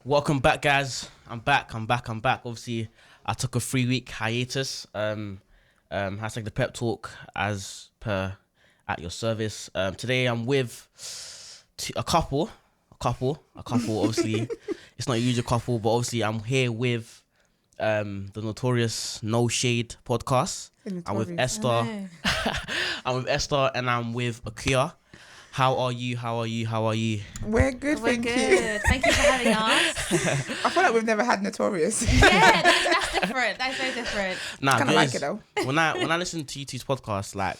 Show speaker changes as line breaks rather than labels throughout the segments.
Welcome back, guys. I'm back. Obviously, I took a 3-week hiatus. Hashtag the pep talk as per at your service. Today I'm with a couple. Obviously, it's not a usual couple, but obviously I'm here with the notorious No Shade podcast. I'm with Esther. I'm with Esther, and I'm with Akia. How are you?
We're good, thank you.
Thank you for having us.
I feel like we've never had Notorious.
Yeah, that's different. That's very different.
Nah,
Kind of like it though.
when I listened to you two's podcast, like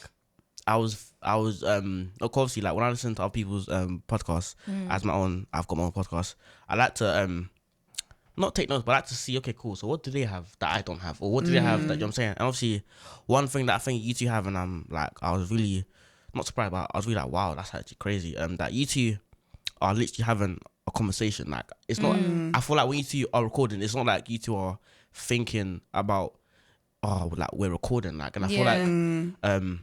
I was obviously like when I listen to other people's podcasts as my own, I've got my own podcast. I like to not take notes, but I like to see, okay, cool. So what do they have that I don't have, or what do they have that, you know what I'm saying? And obviously, one thing that I think you two have, and I was really not surprised, but I was really like, wow, that's actually crazy. That you two are literally having a conversation. Like it's not. I feel like when you two are recording, it's not like you two are thinking about, oh, like we're recording. Like, and I feel like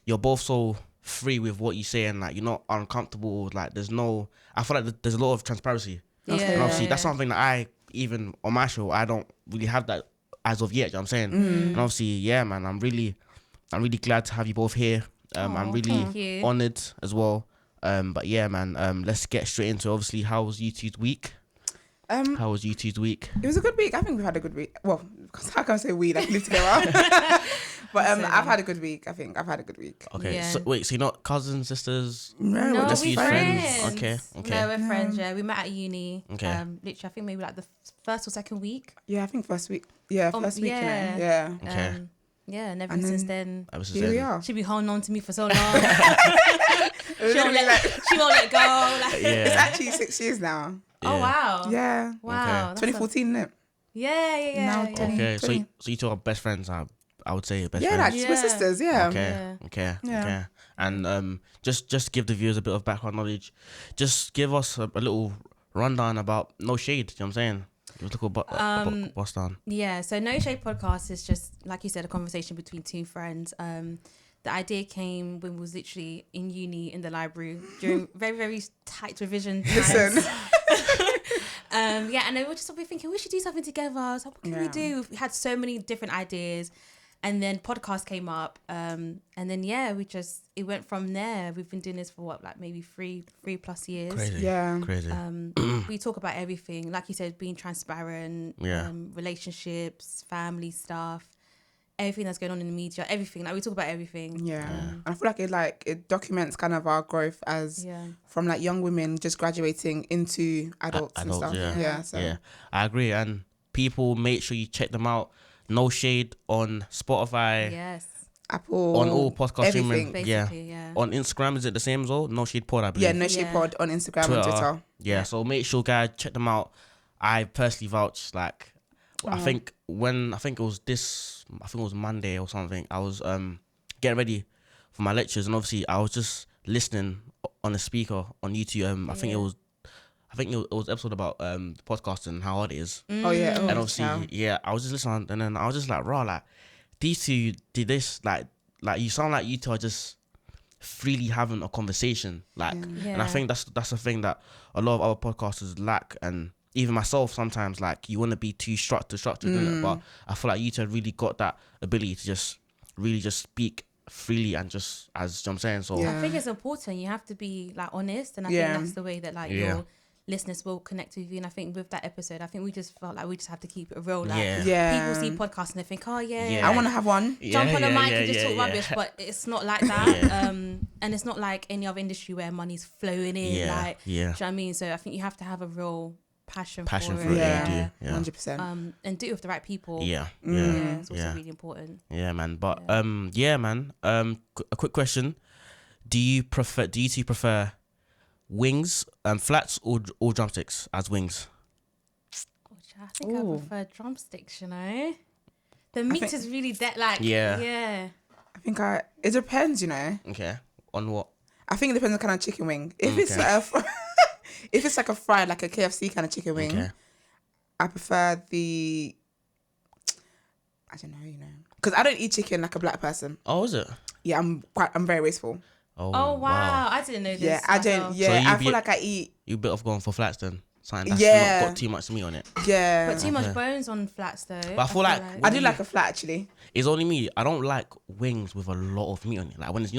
you're both so free with what you say, and like you're not uncomfortable. Like there's no. I feel like there's a lot of transparency. And obviously, that's something that I even on my show I don't really have that as of yet. You know what I'm saying? And obviously, yeah, man, I'm really glad to have you both here. I'm really honoured as well. But yeah, man, let's get straight into it. Obviously, how was you two's week?
It was a good week. I think we've had a good week. Well, how can I say we? Like live together. But I've had a good week. I think I've had a good week.
Okay.
Yeah.
So wait, so you're not cousins, sisters?
No,
No,
we're just
we're
friends.
Okay.
No, we're friends. Yeah, we met at uni.
Okay.
Literally, I think maybe like the first or second week.
Yeah, I think first week. Yeah, first week.
yeah.
Yeah.
Okay.
Yeah, and ever
And
since
then-
then,
Here we are.
she be holding on to me for so long. she
Literally,
won't let go. Like,
It's
Yeah.
actually 6 years now.
Oh wow.
Yeah.
Wow. that's
2014, isn't it?
Yeah.
Now
yeah.
20.
Okay. So you two are best friends. I would say best
Yeah,
friends.
like we're sisters. Yeah.
Okay.
Yeah.
Okay. And just to give the viewers a bit of background knowledge, just give us a little rundown about No Shade. You know what I'm saying? Just a little bust down.
Yeah, so No Shade Podcast is just, like you said, a conversation between two friends. The idea came when we was literally in uni in the library during very, very tight revision times.
Listen.
And then we were just thinking, we should do something together. So what can we
Yeah.
do? We had so many different ideas. And then podcast came up. And then, it went from there. We've been doing this for what, like maybe three plus years.
Crazy.
Yeah.
Crazy.
We talk about everything, like you said, being transparent,
Yeah.
Relationships, family stuff, everything that's going on in the media, everything. Like we talk about everything.
Yeah. And I feel like it documents kind of our growth as from like young women just graduating into adults and stuff.
Yeah.
So
Yeah, I agree. And people, make sure you check them out. No Shade on Spotify,
Yes,
Apple,
on all podcast streaming.
everything.
basically, yeah.
On Instagram, is it the same as well? No Shade Pod, I believe.
Yeah, No Shade Pod on Instagram and Twitter.
Yeah, so make sure, guys, check them out. I personally vouch. Like, I think it was Monday or something. I was getting ready for my lectures, and obviously I was just listening on a speaker on YouTube. I think it was episode about podcasting and how hard it is.
Oh yeah. Oh,
And obviously, I was just listening, and then I was just like, raw, like these two did this, like you sound like you two are just freely having a conversation, like, and I think that's the thing that a lot of other podcasters lack, and even myself sometimes, like you want to be too structured, innit? But I feel like you two really got that ability to just really just speak freely and just as you know what I'm saying. So
I think it's important. You have to be like honest, and I think that's the way that like your listeners will connect with you. And I think with that episode, I think we just felt like we just have to keep it real. Like people see podcasts and they think, oh yeah,
I want to have one.
Jump on the mic and just talk rubbish, but it's not like that. And it's not like any other industry where money's flowing in. Like, do you know what I mean? So I think you have to have a real passion for it.
Yeah, 100%.
And do it with the right people. It's also really important.
Yeah, man. But a quick question: Do you two prefer wings, flats or drumsticks as wings?
I think I prefer drumsticks. You know, the meat is really like
I think it depends. You know.
Okay. On what?
I think it depends on the kind of chicken wing. If it's if it's like a fried, like a KFC kind of chicken wing, I prefer the. I don't know, because I don't eat chicken like a black person.
Oh, is it?
Yeah, I'm very wasteful.
Oh wow. I didn't know this.
Yeah, I don't. Yeah,
So
I feel like I eat.
You bit off going for flats then. something that's not got too much meat on it.
Yeah.
But too much bones on flats though.
But I feel like
I do like a flat actually.
It's only me. I don't like wings with a lot of meat on it. Like when it's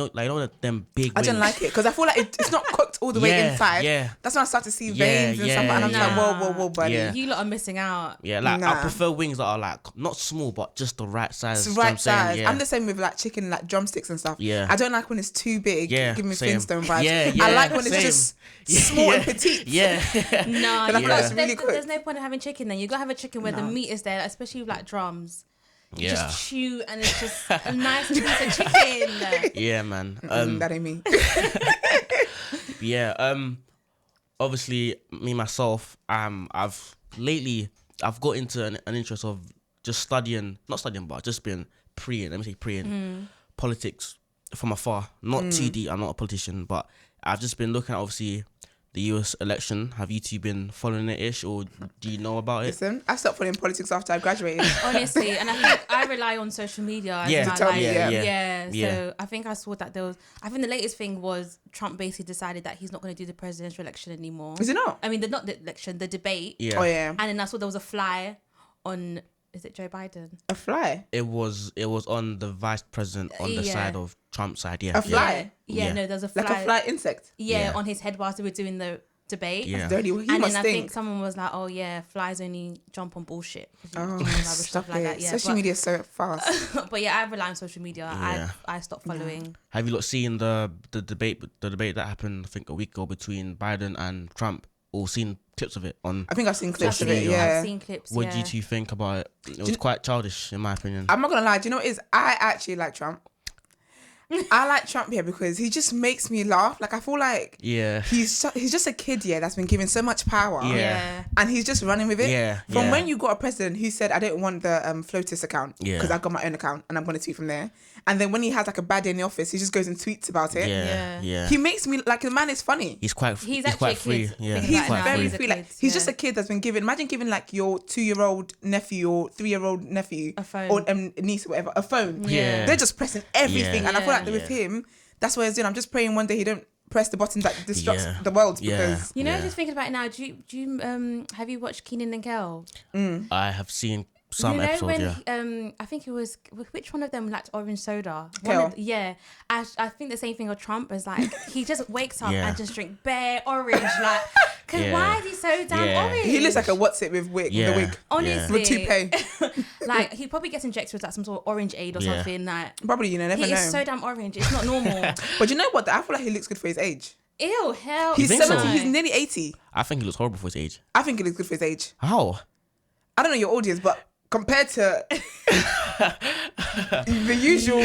them big.
I don't like it because I feel like it's not cooked all the way inside. Yeah. That's when I start to see veins and stuff, and I'm like, whoa, buddy.
Yeah. You lot are missing out.
Yeah, like I prefer wings that are like not small but just the right size.
It's the right size. Yeah. I'm the same with like chicken, like drumsticks and stuff.
Yeah.
I don't like when it's too big.
Yeah.
Give me Flintstone vibes.
Yeah.
I like when it's just small and petite.
Yeah.
No,
really
there's no point in having chicken then. You gotta have a chicken where the meat is there, especially with like drums. You just chew and it's just a nice piece of chicken.
Yeah, man.
That ain't me.
Yeah. Obviously, me myself, I've got into an interest of just not studying, but just been preying politics from afar. Not too deep. I'm not a politician, but I've just been looking at obviously the US election. Have you two been following it ish, or do you know about it?
Listen, I stopped following politics after I graduated.
Honestly, and I think I rely on social media. So I think I saw that I think the latest thing was Trump basically decided that he's not going to do the presidential election anymore.
Is it not?
I mean, not the election, the debate.
Yeah. Oh yeah.
And then I saw there was a fly on. Is it Joe Biden?
A fly?
It was on the vice president on the side of Trump's side. Yeah.
A fly?
Yeah. No, there's a fly.
Like a fly insect?
Yeah, on his head whilst they were doing the debate.
Yeah.
That's dirty.
And then I think someone was like, oh yeah, flies only jump on bullshit.
Stop like that. Yeah, social media is so fast.
But yeah, I rely on social media.
Yeah.
I stopped following.
Have you seen the debate that happened, I think a week ago, between Biden and Trump? Or seen clips of it on?
I think I've seen clips of it. Yeah,
I've seen clips.
What do you two think about it? It was quite childish, in my opinion.
I'm not gonna lie. Do you know what it is? I actually like Trump. I like Trump here because he just makes me laugh. Like I feel like he's just a kid that's been given so much power and he's just running with it. From when you got a president who said I don't want the FLOTUS account because I got my own account and I'm going to tweet from there, and then when he has like a bad day in the office he just goes and tweets about it. He makes me like the man is funny.
He's quite free. Yeah,
he's very free. Like he's just a kid that's been given. Imagine giving like your 2-year-old nephew or 3-year-old nephew
a phone
or niece or whatever a phone. They're just pressing everything and I feel like with him, that's what he's doing. I'm just praying one day he don't press the button that destructs the world because
just thinking about it now. Do you have you watched Kenan and Kel?
I have seen some episodes.
I think it was which one of them liked orange soda?
Kel.
I think the same thing with Trump is like he just wakes up and just drink bare orange like. Cause why is he so damn orange?
He looks like a what's it with wig, the wig.
Honestly,
with toupee.
Like he probably gets injected with like some sort of orange aid or something. Like
probably never know.
He is so damn orange. It's not normal.
But you know what? I feel like he looks good for his age.
Ew, hell.
He's 70. He's nearly 80.
I think he looks horrible for his age.
I think he looks good for his age.
How?
I don't know your audience, but compared to the usual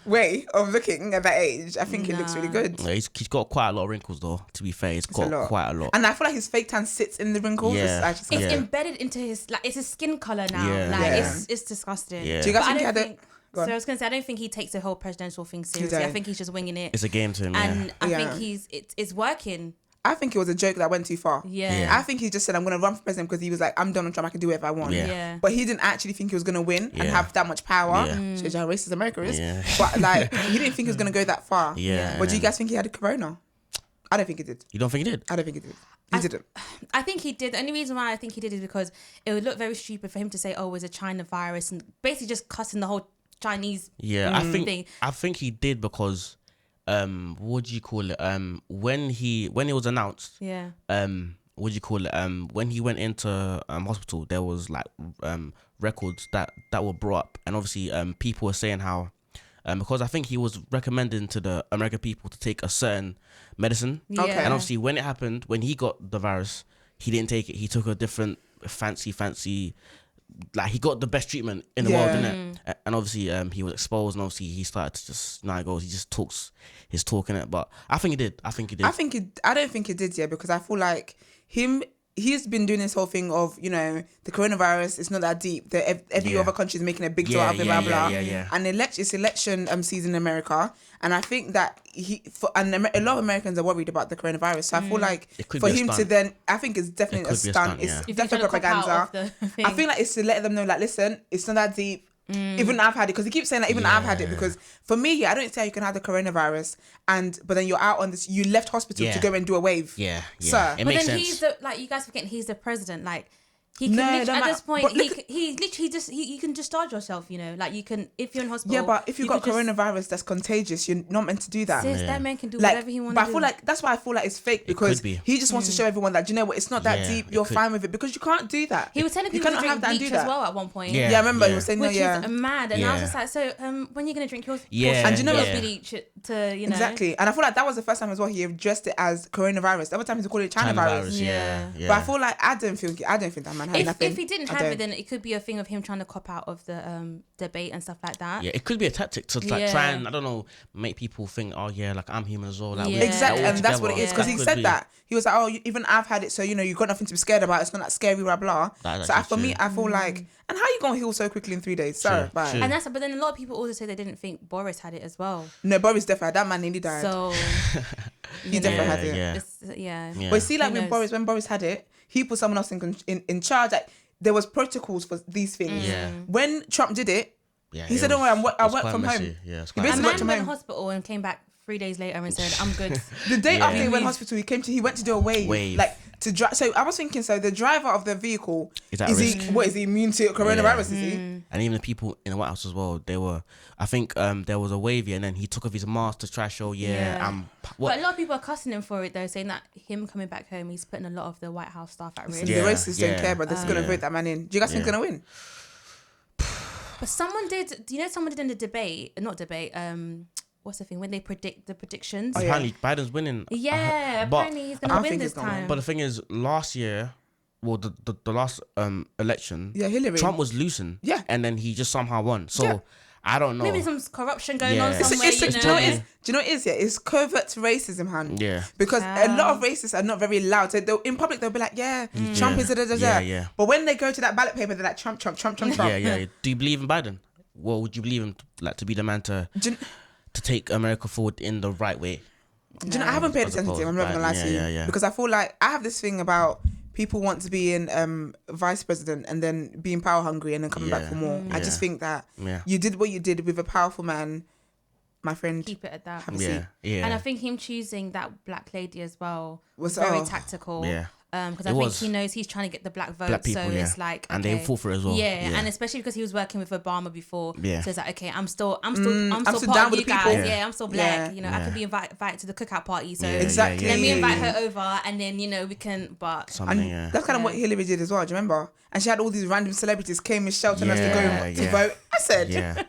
way of looking at that age, I think he looks really good.
Yeah, he's got quite a lot of wrinkles though, to be fair. He's got quite a lot.
And I feel like his fake tan sits in the wrinkles.
It's embedded into his, like, it's his skin colour now. It's disgusting.
Do you guys think he had it?
So I was going to say, I don't think he takes the whole presidential thing seriously. I think he's just winging it.
It's a game to him,
and I think it's working.
I think it was a joke that went too far.
I
think he just said, I'm going to run for president because he was like, I'm Donald Trump, I can do whatever I want. But he didn't actually think he was going to win and have that much power. Shows you how racist America is. But like, he didn't think he was going to go that far. But do you guys think he had a corona? I don't think he did.
You don't think he did?
I don't think he did. He didn't.
I think he did. The only reason why I think he did is because it would look very stupid for him to say, oh, it was a China virus and basically just cussing the whole Chinese thing.
I think he did because what do you call it? When it was announced, what do you call it? When he went into hospital, there was like records that were brought up, and obviously people were saying how because I think he was recommending to the American people to take a certain medicine, and obviously when it happened, when he got the virus, he didn't take it. He took a different fancy. Like he got the best treatment in the world, didn't it? And obviously he was exposed, and obviously he started to just he just talks his talk in it. But I think he did. I don't think he did, because I feel like he's been doing this whole thing of, you know, the coronavirus, it's not that deep. Every other country is making a big deal out of it, blah, blah. And it's election season in America. And I think that a lot of Americans are worried about the coronavirus. So I feel like for him to then, I think it's definitely a stunt. It's definitely propaganda. I feel like it's to let them know, like, listen, it's not that deep.
Even I've had it, because he keeps saying that I've had it, because for me, I don't see how you can have the coronavirus but then you're out on this, you left hospital to go and do a wave.
Yeah.
Sir.
It
but
makes
then
sense.
he's he's this president, like he can at this point you can discharge yourself, like you can, if you're in hospital.
Yeah, but if you've got coronavirus that's contagious, you're not meant to do that.
That man can do whatever he wants to do.
But I feel like that's why I feel like it's fake, because he just wants to show everyone that, you know what, it's not that deep, you're fine with it, because you can't do that.
He was telling people to drink bleach as well at one point.
Yeah, I remember he was saying,
which is mad, and I was just like, so when are you gonna drink yours?
And you know
bleach to,
exactly. And I feel like that was the first time as well he addressed it as coronavirus. The other time he called it China virus.
Yeah.
But I feel like I don't think that man had nothing.
If he didn't have it, then it could be a thing of him trying to cop out of the debate and stuff like that.
Yeah, it could be a tactic to try and, I don't know, make people think, oh yeah, like I'm human as well. Like,
exactly, and that's what it is, because he said that. He was like, oh, even I've had it, so you've got nothing to be scared about. It's not that scary, blah blah. So for me, I feel like, and how you gonna heal so quickly in 3 days? Sorry, bye.
And but then a lot of people also say they didn't think Boris had it as well.
No, Boris definitely, that man nearly died.
So
he definitely had it. But see, like when Boris had it, he put someone else in charge. Like, there was protocols for these things. When Trump did it, he said, "Don't worry, I work from home."
Yeah,
a man went to hospital and came back 3 days later and said, "I'm good."
The day after he went to hospital, he went to do a wave. Like to drive. So I was thinking, so the driver of the vehicle is he immune to coronavirus? Is he?
And even the people in the White House as well, they were. I think there was a wave, and then he took off his mask to try to show,
But a lot of people are cussing him for it though, saying that him coming back home, he's putting a lot of the White House staff at risk.
The racists don't care, but they're just gonna vote that man in. Do you guys think he's gonna win?
But someone did. Do you know someone did in the debate? Not debate. What's the thing when they predict the predictions?
Apparently Biden's winning.
Yeah, apparently he's gonna win this time.
But the thing is, last year, well, the last election,
Hillary,
Trump was losing. Yeah, and then he just somehow won. So I don't know.
Maybe some corruption going on somewhere.
Do you know what it is? Yeah, it's covert racism, hun.
Yeah.
Because a lot of racists are not very loud. So in public they'll be like, Trump is
Yeah.
But when they go to that ballot paper, they're like Trump.
Yeah. Do you believe in Biden? Well, would you believe him to be the man to take America forward in the right way?
Do you know, I haven't paid attention to him. I'm not gonna lie to you. Because I feel like I have this thing about people want to be in vice president and then being power hungry and then coming back for more. I just think that you did what you did with a powerful man, my friend.
Keep it at that.
Have a seat.
Yeah.
And I think him choosing that black lady as well was very tactical.
Yeah.
Because I think he knows he's trying to get the black vote,
people,
so it's like,
and they fought for it as well.
Yeah, and especially because he was working with Obama before, so it's like, okay, I'm still part
down
of you guys.
Yeah,
I'm still black. You know, I could be invited to the cookout party. So
exactly,
let me invite her over, and then we can. But
that's kind of what Hillary did as well. Do you remember? And she had all these random celebrities came and shouting us to go to vote. I said,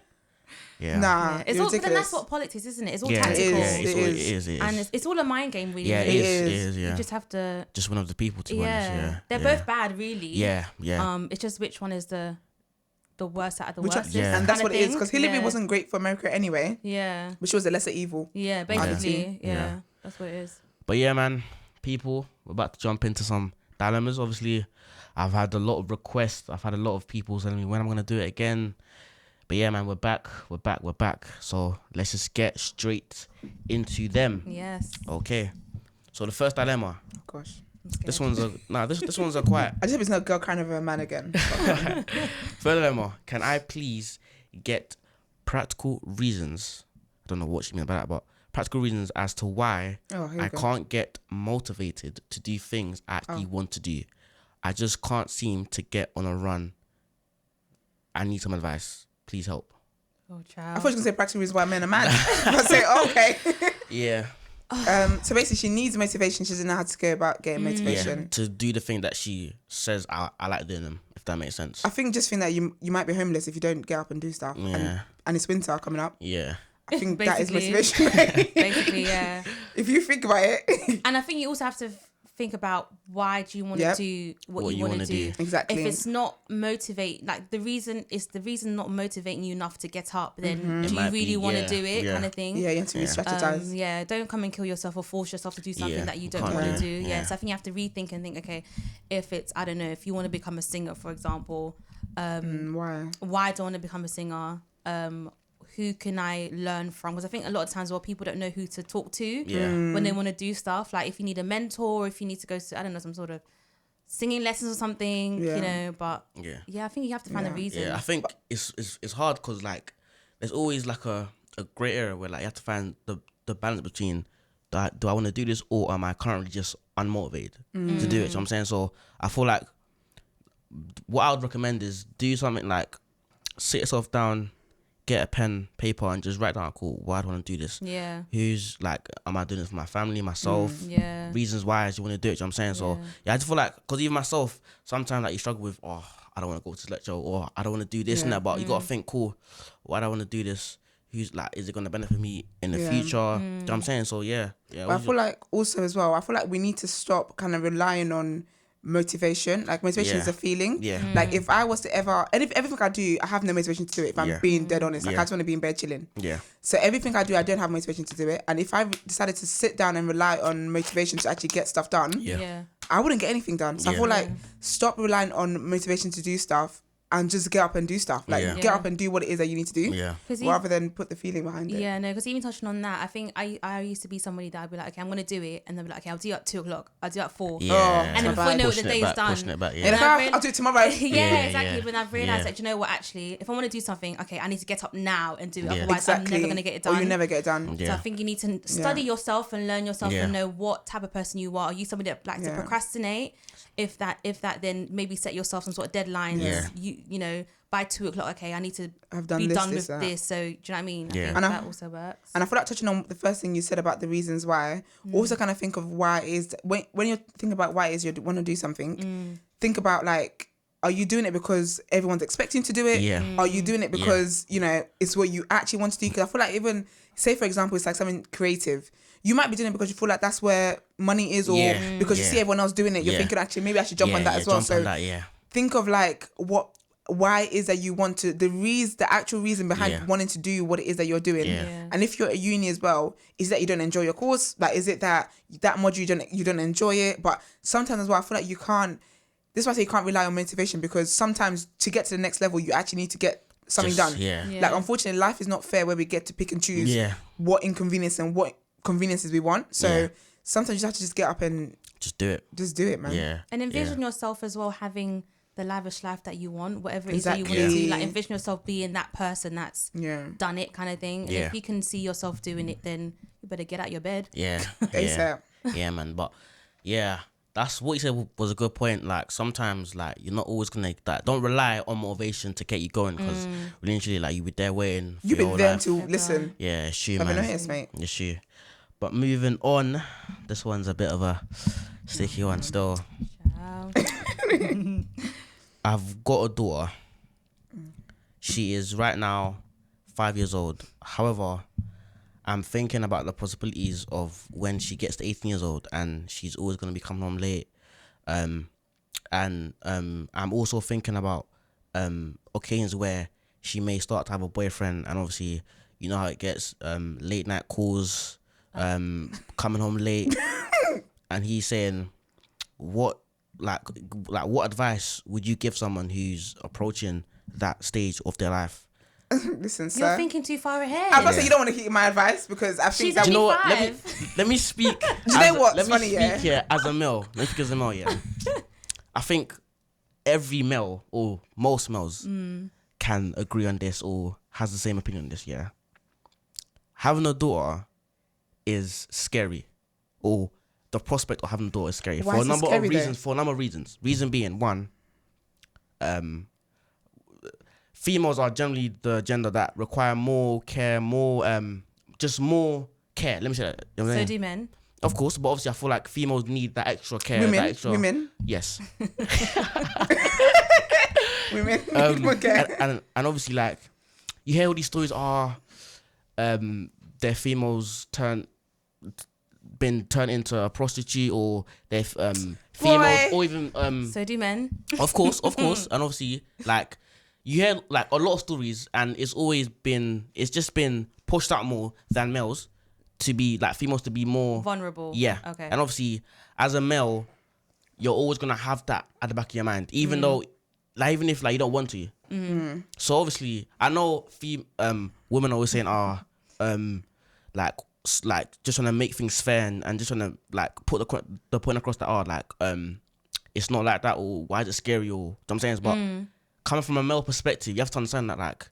nah,
it's all. But then that's what politics, isn't it? It's all tactical.
It is.
And it's all a mind game, really.
Yeah, it is.
You just have to.
Just one of the people to be honest. Yeah,
they're both bad, really.
Yeah.
It's just which one is the worst out of the worst.
And that's what it is, because Hillary wasn't great for America anyway.
Yeah.
But she was a lesser evil.
Yeah, basically. Yeah. That's what it is.
But yeah, man, people, we're about to jump into some dilemmas. Obviously, I've had a lot of requests. I've had a lot of people telling me when I'm gonna do it again. But yeah, man, we're back. So let's just get straight into them.
Yes.
Okay. So the first dilemma.
Oh, gosh.
This one's a quiet.
I just hope it's not girl kind of a man again.
First dilemma. Can I please get practical reasons? I don't know what she means by that, but practical reasons as to why I can't get motivated to do things I actually want to do. I just can't seem to get on a run. I need some advice. Please help.
Oh, child.
I thought you were going to say practical reasons why men are mad. I say, okay.
Yeah.
So basically, she needs motivation. She doesn't know how to go about getting motivation.
Yeah, to do the thing that she says I like doing them, if that makes sense.
I think that you might be homeless if you don't get up and do stuff.
Yeah.
And it's winter coming up.
Yeah.
I think that is motivation.
Basically, yeah.
If you think about it.
And I think you also have to think about why do you want to do what you want to do.
Exactly.
If it's not the reason not motivating you enough to get up, then do you really want to do it, kind of thing?
Yeah, you have to re-strategize.
Don't come and kill yourself or force yourself to do something that you don't want to do. Yeah. So I think you have to rethink and think, okay, if it's, I don't know, if you want to become a singer, for example, why do I want to become a singer? Who can I learn from? Because I think a lot of times, people don't know who to talk to when they want to do stuff. Like if you need a mentor, or if you need to go to, I don't know, some sort of singing lessons or something, you know. But yeah, I think you have to find a reason.
Yeah, I think it's hard because like there's always like a grey area where like you have to find the balance between do I want to do this or am I currently just unmotivated to do it? So I'm saying, so I feel like what I would recommend is do something like sit yourself down, get a pen, paper, and just write down, cool, why do I want to do this?
Yeah.
Who's like, am I doing this for my family, myself?
Yeah.
Reasons why you want to do it. You know what I'm saying? So yeah, I just feel like, because even myself, sometimes like you struggle with, I don't want to go to this lecture, or I don't want to do this and that, but you got to think, cool, why do I want to do this? Who's like, is it going to benefit me in the future? You know what I'm saying? So yeah.
But I feel like also as well, I feel like we need to stop kind of relying on motivation. Like motivation is a feeling. Like if I was to ever, and if everything I do, I have no motivation to do it. If I'm being dead honest, like I just want to be in bed chilling. So everything I do, I don't have motivation to do it. And if I decided to sit down and rely on motivation to actually get stuff done, I wouldn't get anything done. So I feel like stop relying on motivation to do stuff and just get up and do stuff. Like get up and do what it is that you need to do, rather than put the feeling behind it.
Yeah, no, because even touching on that, I think I used to be somebody that I'd be like, okay, I'm gonna do it, and they'll be like, okay, I'll do it at 2:00, I'll do it at 4. And then before I know it, the day is done.
Pushing it back,
And I'll do it tomorrow.
Exactly. But I've realised that, you know what, actually, if I want to do something, okay, I need to get up now and do it. Otherwise, I'm never gonna get it done.
Or you never get it done.
So I think you need to study yourself and learn yourself and know what type of person you are. Are you somebody that likes to procrastinate? If that, then maybe set yourself some sort of deadlines. You know, by 2:00, okay, I need to be done with this. So do you know what I mean?
Yeah.
And that also works.
And I feel like touching on the first thing you said about the reasons why, also kind of think of why it is, when you're thinking about why it is you want to do something, think about like, are you doing it because everyone's expecting to do it? Are you doing it because, you know, it's what you actually want to do? Because I feel like even, say for example, it's like something creative. You might be doing it because you feel like that's where money is, or because you see everyone else doing it. You're thinking, actually, maybe I should jump on that as well. So think of like why it is that you want to, the actual reason behind wanting to do what it is that you're doing. And if you're at uni as well, is that you don't enjoy your course? Like, is it that module you don't enjoy it? But sometimes as well, I feel like you can't, this is why I say you can't rely on motivation, because sometimes to get to the next level, you actually need to get something done. Like, unfortunately, life is not fair where we get to pick and choose what inconvenience and what conveniences we want. So sometimes you just have to just get up and
just do it.
Just do it, man.
And envision yourself as well having the lavish life that you want, whatever it is that you want to do. Like, envision yourself being that person that's done it, kind of thing. And if you can see yourself doing it, then you better get out your bed.
ASAP.
Man. But that's what you said was a good point. Like, sometimes like you're not always gonna like, don't rely on motivation to get you going, because literally like you be there waiting for
you've been there to listen.
It's true, man.
I've noticed, mate.
It's true. But moving on, this one's a bit of a sticky one still. I've got a daughter. She is right now 5 years old. However, I'm thinking about the possibilities of when she gets to 18 years old and she's always going to be coming home late. I'm also thinking about occasions where she may start to have a boyfriend, and obviously, you know how it gets, late night calls, coming home late, and he's saying, what advice would you give someone who's approaching that stage of their life?
Listen, sir.
You're thinking too far ahead.
I was gonna say you don't want to hear my advice, because I think
she's only
5.
Let me speak.
Do you know what's
let me
funny?
speak here as a male. Let me speak as a male. Yeah, I think every male, or most males, can agree on this or has the same opinion on this. Yeah, having a daughter is scary, or the prospect of having a daughter is scary.
Why
for a
is it
number
scary,
of reasons.
though?
For a number of reasons. Reason being, one, females are generally the gender that require more care, just more care. Let me say that. You know what I
So
mean?
do men.
Of course, but obviously I feel like females need that extra care. That extra,
Women.
Yes.
Women. Okay.
And obviously, like, you hear all these stories their females been turned into a prostitute, or they're females, or even
So do men.
of course, and obviously, like, you hear like a lot of stories, and it's just been pushed out more than males to be like females to be more
Vulnerable.
Yeah.
Okay.
And obviously, as a male, you're always gonna have that at the back of your mind, even though, like, even if like you don't want to. So obviously, I know women are always saying, like just trying to make things fair and just trying to like put the point across that, like, it's not like that, or why is it scary, or you know what I'm saying? But coming from a male perspective, you have to understand that like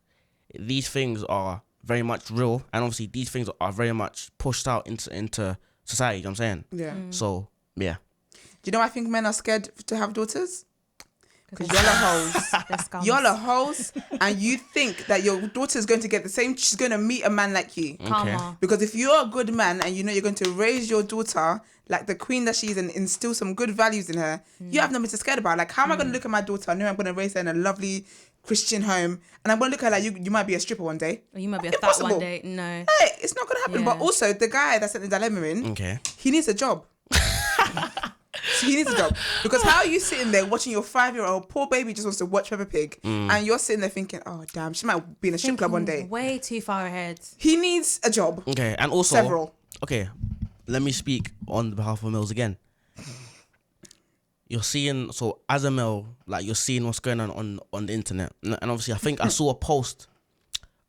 these things are very much real, and obviously these things are very much pushed out into society. You know what I'm saying?
Yeah.
So yeah.
Do you know why I think men are scared to have daughters? Because y'all are hoes. Y'all are hoes, and you think that your daughter is going to get the same. She's going to meet a man like you.
Okay.
Because if you're a good man and you know you're going to raise your daughter like the queen that she is and instill some good values in her, you have nothing to scared about. Like, how am I going to look at my daughter? I know I'm going to raise her in a lovely Christian home, and I'm going to look at her like you might be a stripper one day.
Or you might be a thot one day. No.
Hey, it's not going to happen.
Yeah.
But also, the guy that sent the dilemma in,
Okay.
he needs a job. So he needs a job. Because how are you sitting there watching your 5-year-old poor baby just wants to watch Peppa Pig, and you're sitting there thinking, oh damn, she might be in a strip club one day.
Way too far ahead.
He needs a job.
Okay, and also
Several.
Okay, let me speak on behalf of males again. You're seeing, so as a male, like you're seeing what's going on the internet, and obviously I think I saw a post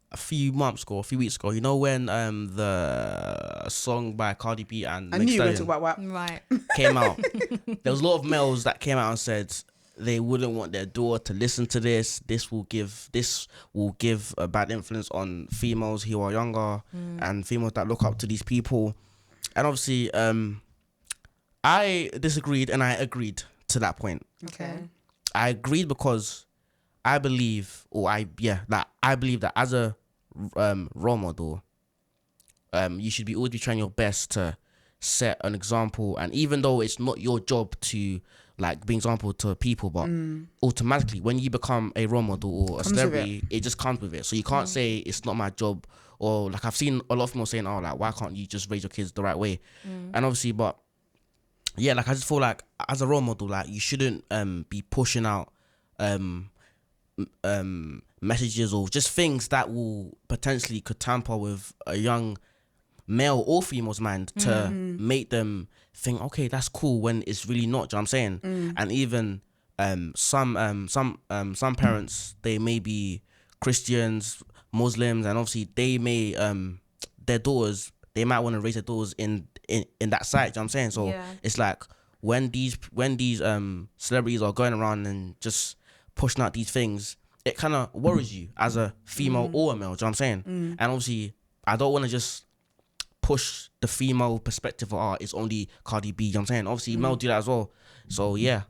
a few weeks ago. You know when the song by Cardi B and
I
Meg
knew you were
Stallion
going to talk about
Right.
came out. There was a lot of males that came out and said they wouldn't want their daughter to listen to this. This will give a bad influence on females who are younger and females that look up to these people. And obviously, I disagreed and I agreed to that point.
Okay.
I agreed because I believe that as a role model, you should always be trying your best to set an example. And even though it's not your job to like be an example to people, but automatically when you become a role model or a celebrity, it just comes with it. So you can't say it's not my job, or like I've seen a lot of people saying, oh, like why can't you just raise your kids the right way? And obviously, but yeah, like I just feel like as a role model, like you shouldn't be pushing out messages or just things that will potentially could tamper with a young male or female's mind to make them think, okay, that's cool, when it's really not. Do you know what I'm saying? And even some parents, they may be Christians, Muslims, and obviously they may their daughters, they might want to raise their daughters in that side. Do you know what I'm saying? So it's like when these celebrities are going around and just pushing out these things, it kind of worries you as a female or a male. Do you know what I'm saying? And obviously, I don't want to just push the female perspective of art. It's only Cardi B. You know what I'm saying? Obviously, male do that as well. So yeah.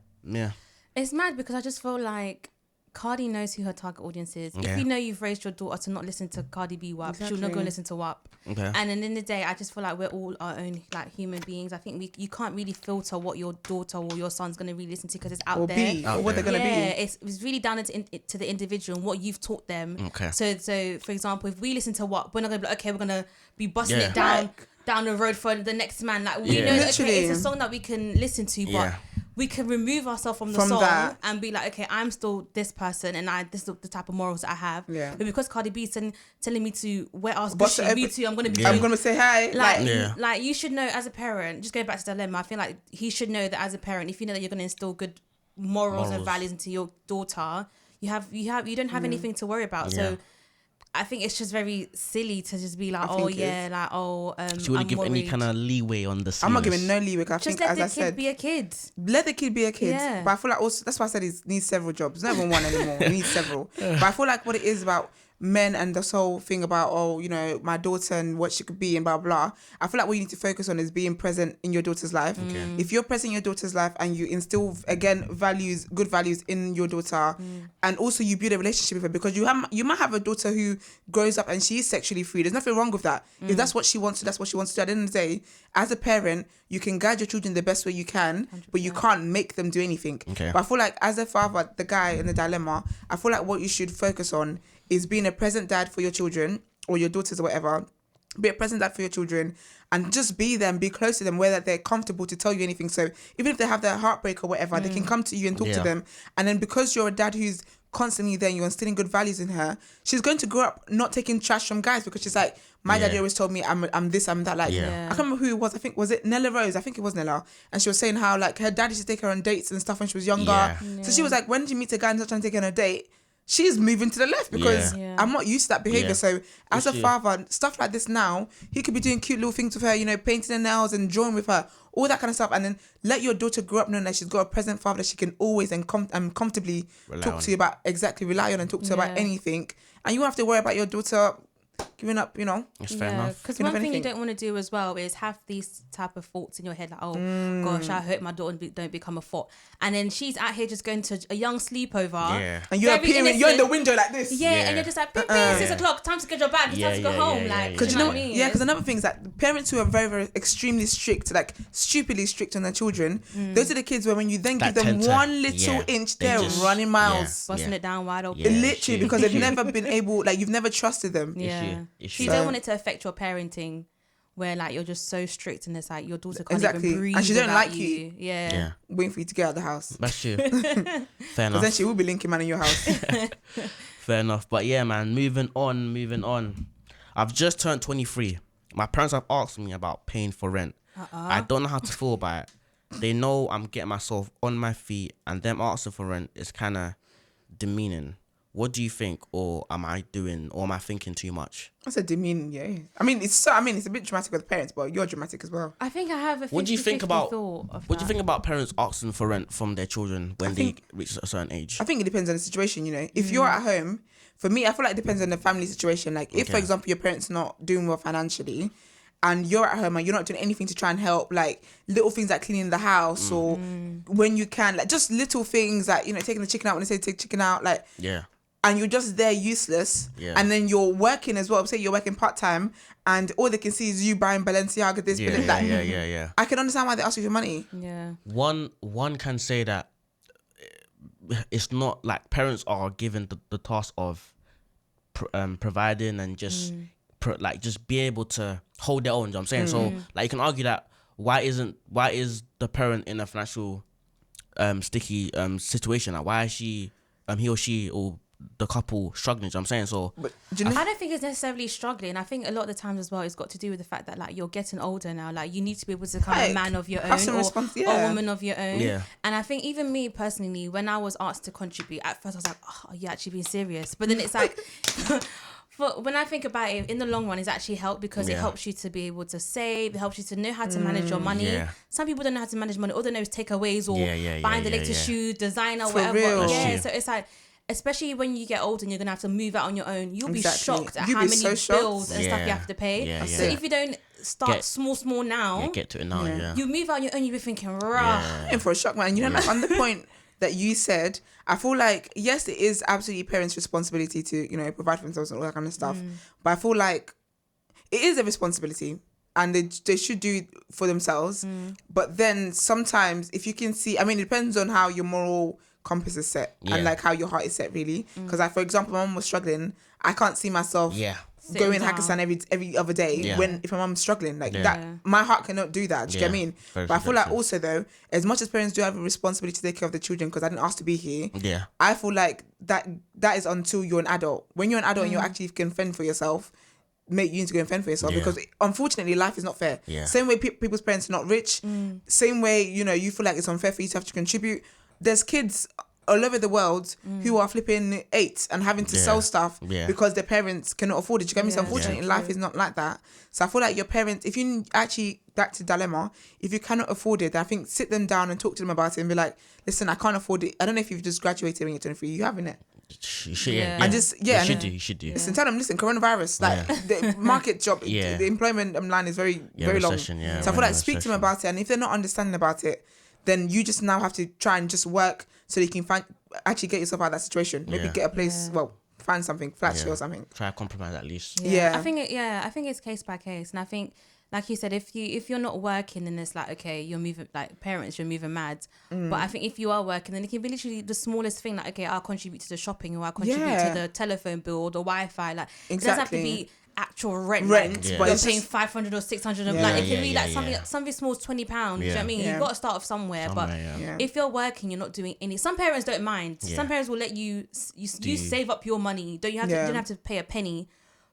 It's mad because I just feel like Cardi knows who her target audience is.
Okay.
If you know you've raised your daughter to not listen to Cardi B WAP, she'll not go listen to WAP.
Okay.
And at the end of the day, I just feel like we're all our own like human beings. I think you can't really filter what your daughter or your son's going to really listen to because it's out
or
there.
or what they're going to be.
Yeah, it's really down to the individual and what you've taught them.
Okay.
So for example, if we listen to WAP, we're not going to be like, okay, we're going to be busting it down the road for the next man. Like we know, okay, it's a song that we can listen to, but we can remove ourselves from the song and be like, okay, I'm still this person and this is the type of morals that I have. Yeah. But because Cardi B is telling me to wear ass bushy, me too, I'm going to
say hi.
Like you should know as a parent, just going back to the dilemma, I feel like he should know that as a parent, if you know that you're going to instill good morals and values into your daughter, you don't have anything to worry about. Yeah. So I think it's just very silly to just be like, so you
wouldn't give any kind of leeway on the.
I'm not giving no leeway. I
just
think,
let
as
the
I said,
kid be a kid.
Let the kid be a kid. Yeah. But I feel like also that's why I said he needs several jobs. Not even one anymore. He needs several. But I feel like what it is about men and this whole thing about my daughter and what she could be and blah blah. I feel like what you need to focus on is being present in your daughter's life. Okay. If you're present in your daughter's life and you instill again good values in your daughter, and also you build a relationship with her, because you might have a daughter who grows up and she is sexually free. There's nothing wrong with that. If that's what she wants to, that's what she wants to do. At the end of the day, as a parent, you can guide your children the best way you can, 100%. But you can't make them do anything. Okay. But I feel like as a father, the guy in the dilemma, I feel like what you should focus on is being a present dad for your children or your daughters or whatever. Be a present dad for your children and just be them, be close to them, where they're comfortable to tell you anything. So even if they have their heartbreak or whatever, they can come to you and talk to them. And then because you're a dad who's constantly there, you're instilling good values in her, she's going to grow up not taking trash from guys, because she's like, my daddy always told me I'm this, I'm that. Like, I can't remember who it was. I think, was it Nella Rose? I think it was Nella. And she was saying how like her dad used to take her on dates and stuff when she was younger. So she was like, when did you meet a guy and start trying to take her on a date? she's moving to the left because I'm not used to that behavior.
Yeah.
So as a father, stuff like this now, he could be doing cute little things with her, you know, painting her nails and drawing with her, all that kind of stuff. And then let your daughter grow up knowing that she's got a present father that she can always and comfortably talk to you about, rely on and talk to her about anything. And you won't have to worry about your daughter giving up, you know.
It's fair enough.
Because one thing you don't want to do as well is have these type of thoughts in your head, like, oh gosh, I hope my daughter don't become a thought. And then she's out here just going to a young sleepover.
Yeah.
And you're appearing, you're in the window like this.
Yeah, and you're just like, it's 6 o'clock, time to get your bag, it's time to go home.
Because you know what I mean? Yeah, because another thing is that parents who are very, very extremely strict, like stupidly strict on their children, those are the kids where when you then give them one little inch, they're just running miles.
Busting it down wide open.
Literally, because they've never been able, like, you've never trusted them.
Yeah. So you don't want it to affect your parenting where like you're just so strict and it's like your daughter can't even breathe
and she don't like
you. Yeah.
Waiting for you to get out of the house.
That's true. Fair enough.
Because then she will be linking man in your house.
Fair enough. But yeah, man, moving on. I've just turned 23. My parents have asked me about paying for rent. I don't know how to feel about it. They know I'm getting myself on my feet, and them asking for rent is kind of demeaning. What do you think, or am I thinking too much?
That's a demeaning, yeah. I mean, it's a bit dramatic with the parents, but you're dramatic as well.
I think I have a 50-50
What do you think about
thought of
what do you think about parents asking for rent from their children when they reach a certain age?
I think it depends on the situation, you know. If you're at home, for me, I feel like it depends on the family situation. Like, if, for example, your parents not doing well financially, and you're at home and you're not doing anything to try and help, like little things like cleaning the house or when you can, like just little things like, you know, taking the chicken out when they say take chicken out, like and you're just there useless, and then you're working as well. Say you're working part-time and all they can see is you buying Balenciaga this, that. I can understand why they ask you for money.
One can say that it's not like parents are given the task of providing and just just be able to hold their own. You know what I'm saying? So like you can argue that why is the parent in a financial sticky situation? Like why is he or she or the couple struggling? You know what I'm saying? So
but do you know,
I don't think it's necessarily struggling. I think a lot of the times as well it's got to do with the fact that like you're getting older now, like you need to be able to become a man of your own or a woman of your own. And I think even me personally, when I was asked to contribute, at first I was like, oh, you're actually being serious, but then it's like but when I think about it, in the long run, it's actually helped because it helps you to be able to save. It helps you to know how to manage your money. Some people don't know how to manage money. All they know is takeaways or buying the latest shoe, designer,
for
whatever.
Real.
So it's like, especially when you get older and you're going to have to move out on your own, you'll be shocked at how many bills and stuff you have to pay. So if you don't start small now,
get to it now.
You move out on your own, you'll be thinking, rah.
In for a shock, man. You know, like on the point that you said, I feel like, yes, it is absolutely parents' responsibility to, you know, provide for themselves and all that kind of stuff. But I feel like it is a responsibility and they should do it for themselves. But then sometimes if you can see, I mean, it depends on how your moral compass is set and like how your heart is set, really. Because like, for example, my mom was struggling. I can't see myself going Hakkasan every other day if my mom's struggling like that. My heart cannot do that. Do you get what I mean? But I feel like also though, as much as parents do have a responsibility to take care of the children, because I didn't ask to be here, I feel like that is until you're an adult. When you're an adult and you actually can fend for yourself, mate, you need to go and fend for yourself because unfortunately life is not fair. Same way people's parents are not rich, same way, you know, you feel like it's unfair for you to have to contribute. There's kids all over the world who are flipping 8 and having to sell stuff because their parents cannot afford it. You get me? So unfortunately, life is not like that. So I feel like your parents, if you actually, back to dilemma, if you cannot afford it, I think sit them down and talk to them about it and be like, listen, I can't afford it. I don't know if you've just graduated when you're 23. You haven't it?
You should,
and just
you should do.
Listen, tell them, listen, coronavirus, like the market job, the employment line is very long.
Recession,
so I feel like speak to them about it, and if they're not understanding about it, then you just now have to try and just work so that you can actually get yourself out of that situation. Maybe get a place, find something, flashy or something.
Try to compromise at least.
I
think it's case by case, and I think, like you said, if you're not working, then it's like, okay, you're moving, like parents, you're moving mad. But I think if you are working, then it can be literally the smallest thing, like, okay, I'll contribute to the shopping, or I'll contribute to the telephone bill or the Wi-Fi. Like, it doesn't have to be actual rent, but you're paying 500 or 600. Like, it can be like something small is £20. Do you know what I mean? You've got to start off somewhere. But if you're working, you're not doing any. Some parents don't mind. Some parents will let you save up your money. You don't have to pay a penny.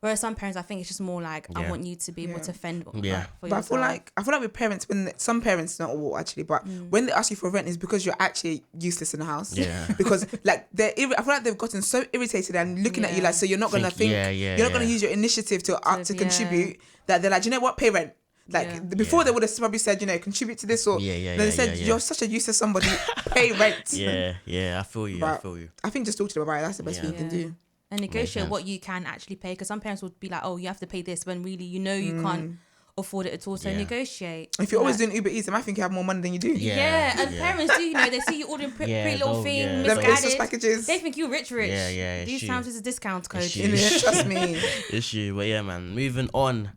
Whereas some parents, I think it's just more like, I want you to be able to fend for
but
yourself.
I feel like with parents, when some parents, not all actually, but when they ask you for rent, is because you're actually useless in the house.
Yeah.
Because like I feel like they've gotten so irritated and looking at you like, so you're not gonna think, you're not gonna use your initiative to contribute. That they're like, you know what, pay rent. Like before they would have probably said, you know, contribute to this, or then they said you're such a useless somebody, pay rent.
I feel you.
But I think just talk to them about it. That's the best thing you can do.
And negotiate what you can actually pay, because some parents would be like, oh, you have to pay this, when really you can't afford it at all. So negotiate.
If you're always doing Uber Eats, I might think you have more money than you do.
And parents do, you know, they see you ordering pretty little thing,
misguided packages.
They think you're rich. These
true.
times it's a discount code.
Trust me.
Issue, but yeah, man. Moving on.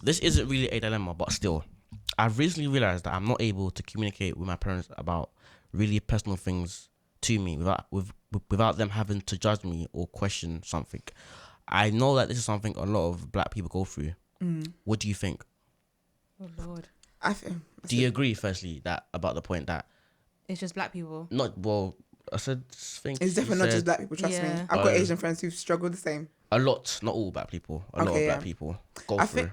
This isn't really a dilemma, but still, I've recently realized that I'm not able to communicate with my parents about really personal things to me without them having to judge me or question something. I know that this is something a lot of black people go through. What do you think?
Oh Lord.
Do you agree, firstly, that about the point that
it's just black people?
I think
it's definitely not just black people. Trust me, I've got Asian friends who've struggled the same.
A lot, not all black people. A lot of black people go through.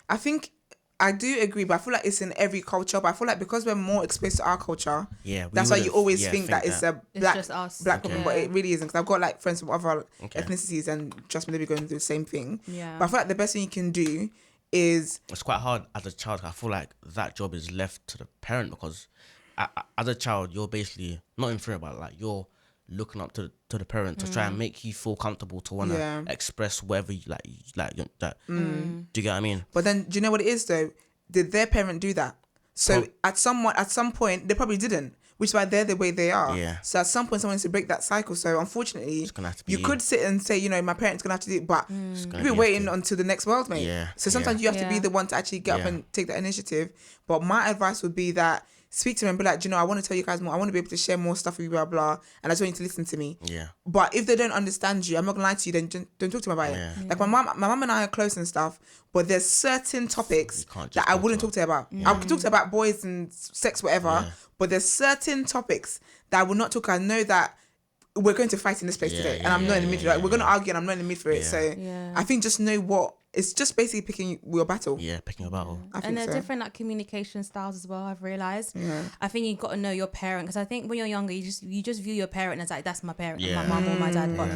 I think I do agree, but I feel like it's in every culture. But I feel like because we're more exposed to our culture, that's why you always think that it's a black problem, but it really isn't. Because I've got like friends from other ethnicities, and trust me, they'll be going through the same thing. But I feel like the best thing you can do is,
it's quite hard as a child. I feel like that job is left to the parent, because as a child, you're basically not inferior, but like you're looking up to the parent to try and make you feel comfortable to want to express whatever you like that. Do you get what I mean?
But then, do you know what it is though? Did their parent do that? So at some point they probably didn't, which is why they're the way they are. So at some point someone needs to break that cycle. So unfortunately, you could sit and say, you know, my parents gonna have to do it, but you'll be waiting until the next world, mate. So sometimes you have to be the one to actually get up and take that initiative. But my advice would be that speak to them and be like, you know, I want to tell you guys more. I want to be able to share more stuff with you, blah, blah. And I just want you to listen to me. But if they don't understand you, I'm not going to lie to you, then don't talk to them about it. Like my mum and I are close and stuff, but there's certain topics that I wouldn't talk to her about. I could talk to her about boys and sex, whatever, but there's certain topics that I will not talk. I know that we're going to fight in this place today, and I'm not in the mood for it. We're going to argue, and I'm not in the mood for it. So I think just know what. It's just basically picking your battle.
Picking your battle.
And there are different like communication styles as well, I've realised. I think you've got to know your parent, because I think when you're younger, you just view your parent as like, that's my parent, my mum or my dad. But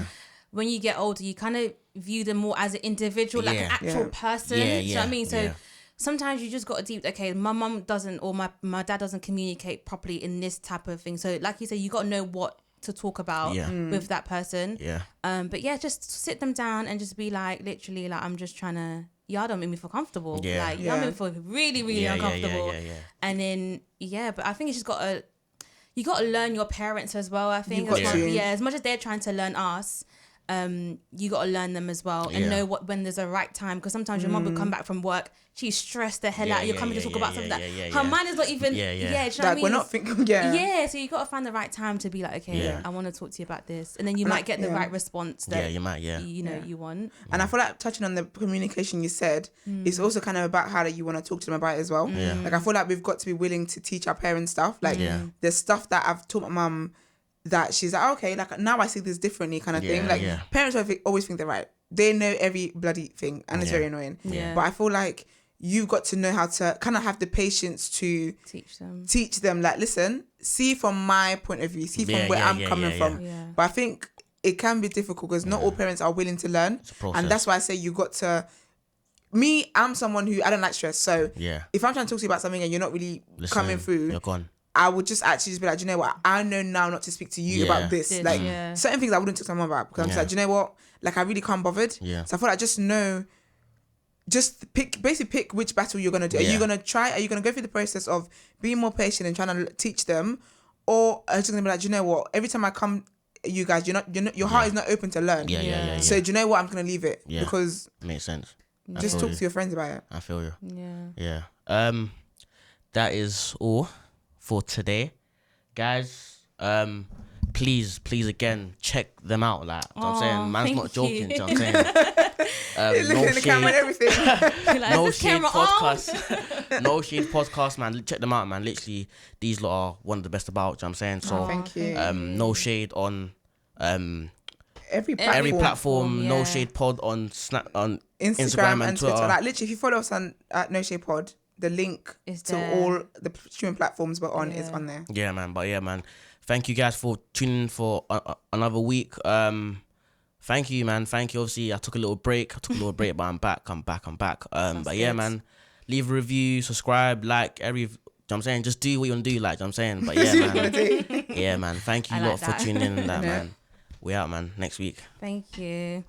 when you get older, you kind of view them more as an individual, like an actual person. Do you know what I mean? So sometimes you just got to deep, okay, my mum doesn't, or my dad doesn't communicate properly in this type of thing. So like you said, you got to know what to talk about with that person. But just sit them down and just be like, literally, like, I'm just trying to, y'all don't make me feel comfortable. Like, y'all make me feel really, really uncomfortable. And then, but I think it's just you got to learn your parents as well, I think. As much as they're trying to learn us, you got to learn them as well and know when there's a right time, because sometimes your mum will come back from work, she's stressed the hell out, you're coming to talk about something that her mind is not even
we're not thinking
so you got to find the right time to be like, okay, I want to talk to you about this, and then you might get the right response that you want.
And I feel like touching on the communication you said, it's also kind of about how that you want to talk to them about it as well. Like I feel like we've got to be willing to teach our parents stuff, like there's stuff that I've taught my mum that she's like, okay, like now I see this differently, kind of thing. Like parents always think they're right. They know every bloody thing, and it's very annoying. But I feel like you've got to know how to kind of have the patience to teach them. Like, listen, see from my point of view, see from where I'm coming from. But I think it can be difficult because not all parents are willing to learn, and that's why I say you got to. Me, I'm someone who I don't like stress. So if I'm trying to talk to you about something and you're not really coming through,
you're gone.
I would just actually just be like, do you know what? I know now not to speak to you about this. Like certain things I wouldn't talk to someone about, because I'm just like, do you know what? Like I really can't bothered. So I feel like just pick which battle you're gonna do. Are you gonna go through the process of being more patient and trying to teach them, or are you just gonna be like, do you know what? Every time I come, you guys, your heart is not open to learn. So do you know what? I'm gonna leave it because
makes sense.
Just talk to your friends about it.
I feel you. That is all for today, guys. Please again, check them out. Like I'm saying, man's not joking. You know what I'm saying?
Looking at the camera and everything.
No Shade podcast. No Shade podcast, man. Check them out, man. Literally, these lot are one of the best about. You know what I'm saying? So
thank you.
No shade on
every
platform. No Shade Pod on Instagram and Twitter.
Like literally, if you follow us on at No Shade Pod, the link to all the streaming platforms we're on is on there.
Yeah, man. But yeah, man. Thank you guys for tuning in for another week. Thank you, man. Thank you. Obviously, I took a little break, but I'm back. But
good.
yeah, man. Leave a review, subscribe, like you know what I'm saying? Just do what you want to do, like, you know what I'm saying? But yeah, man. Yeah, man. Thank you lot for tuning in and that, man. We out, man. Next week.
Thank you.